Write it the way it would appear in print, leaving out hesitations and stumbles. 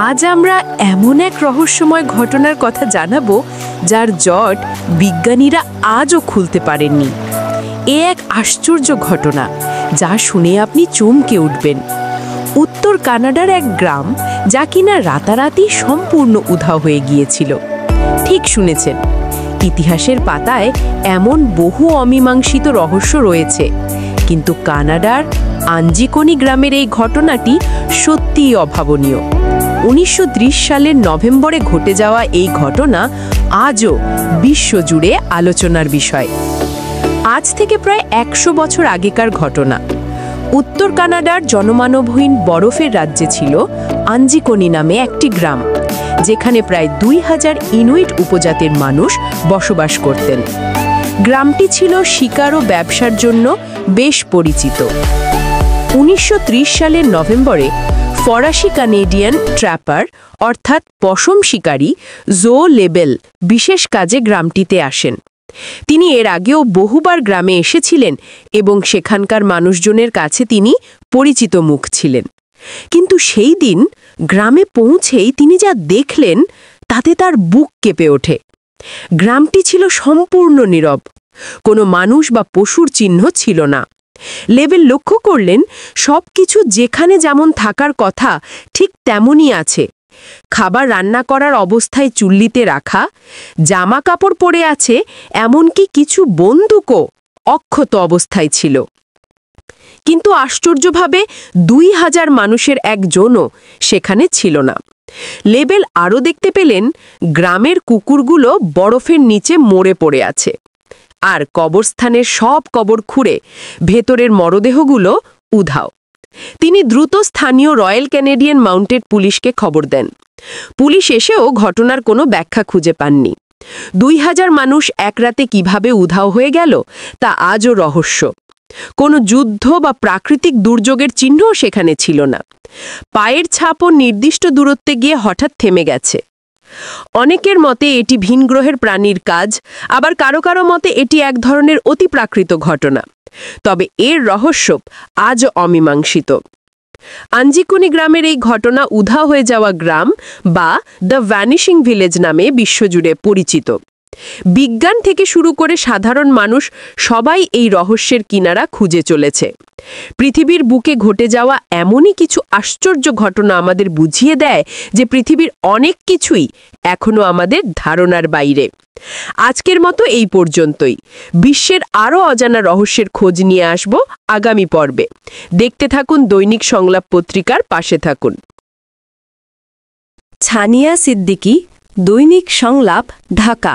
আজ আমরা এমন এক রহস্যময় ঘটনার কথা জানাবো যার জট বিজ্ঞানীরা আজও খুলতে পারেননি। এ এক আশ্চর্য ঘটনা যা শুনে আপনি চমকে উঠবেন। উত্তর কানাডার এক গ্রাম যা কিনা রাতারাতি সম্পূর্ণ উধাও হয়ে গিয়েছিল। ঠিক শুনেছেন, ইতিহাসের পাতায় এমন বহু অমীমাংসিত রহস্য রয়েছে, কিন্তু কানাডার আঞ্জিকোনি গ্রামের এই ঘটনাটি সত্যিই অভাবনীয়। 1930 সালের নভেম্বরে ঘটে যাওয়া এই ঘটনা আজও বিশ্বজুড়ে আলোচনার বিষয়। আজ থেকে প্রায় 100 বছর আগেকার ঘটনা। উত্তর কানাডার জনমানবহীন বরফের রাজ্যে ছিল আঞ্জিকোনি নামে একটি গ্রাম, যেখানে প্রায় 2000 ইনুইট উপজাতির মানুষ বসবাস করতেন। গ্রামটি ছিল শিকার ও ব্যবসার জন্য বেশ পরিচিত। 1930 সালের নভেম্বরে ফরাসি কানেডিয়ান ট্র্যাপার অর্থাৎ পশম শিকারী জো লেবেল বিশেষ কাজে গ্রামটিতে আসেন। তিনি এর আগেও বহুবার গ্রামে এসেছিলেন এবং সেখানকার মানুষজনের কাছে তিনি পরিচিত মুখ ছিলেন। কিন্তু সেই দিন গ্রামে পৌঁছেই তিনি যা দেখলেন তাতে তার বুক কেঁপে ওঠে। গ্রামটি ছিল সম্পূর্ণ নীরব, কোনো মানুষ বা পশুর চিহ্ন ছিল না। লেবেল লক্ষ্য করলেন সবকিছু যেখানে যেমন থাকার কথা ঠিক তেমনই আছে। খাবার রান্না করার অবস্থায় চুল্লিতে রাখা, জামা কাপড় পরে আছে, এমনকি কিছু বন্দুকও অক্ষত অবস্থায় ছিল। কিন্তু আশ্চর্যভাবে 2000 মানুষের একজনও সেখানে ছিল না। লেবেল আরও দেখতে পেলেন গ্রামের কুকুরগুলো বরফের নিচে মরে পড়ে আছে, আর কবরস্থানের সব কবর খুঁড়ে ভেতরের মরদেহগুলো উধাও। তিনি দ্রুত স্থানীয় রয়্যাল ক্যানেডিয়ান মাউন্টেড পুলিশকে খবর দেন। পুলিশ এসেও ঘটনার কোনো ব্যাখ্যা খুঁজে পাননি। 2000 মানুষ এক রাতে কিভাবে উধাও হয়ে গেল তা আজও রহস্য। কোনো যুদ্ধ বা প্রাকৃতিক দুর্যোগের চিহ্নও সেখানে ছিল না। পায়ের ছাপও নির্দিষ্ট দূরত্বে গিয়ে হঠাৎ থেমে গেছে। অনেকের মতে এটি ভিনগ্রহের প্রাণীর কাজ, আবার কারো কারো মতে এটি এক ধরনের অতিপ্রাকৃত ঘটনা। তবে এর রহস্য আজও অমীমাংসিত। আঞ্জিকোনি গ্রামের এই ঘটনা উধাও হয়ে যাওয়া গ্রাম বা দ্য ভ্যানিশিং ভিলেজ নামে বিশ্বজুড়ে পরিচিত। বিজ্ঞান থেকে শুরু করে সাধারণ মানুষ সবাই এই রহস্যের কিনারা খুঁজে চলেছে। পৃথিবীর বুকে ঘটে যাওয়া এমনই কিছু আশ্চর্য ঘটনা আমাদের বুঝিয়ে দেয় যে পৃথিবীর অনেক কিছুই এখনো আমাদের ধারণার বাইরে। আজকের মতো এই পর্যন্তই। বিশ্বের আরও অজানা রহস্যের খোঁজ নিয়ে আসব আগামী পর্বে। দেখতে থাকুন দৈনিক সংলাপ পত্রিকার পাশে থাকুন। ছানিয়া সিদ্দিকী, দৈনিক সংলাপ, ঢাকা।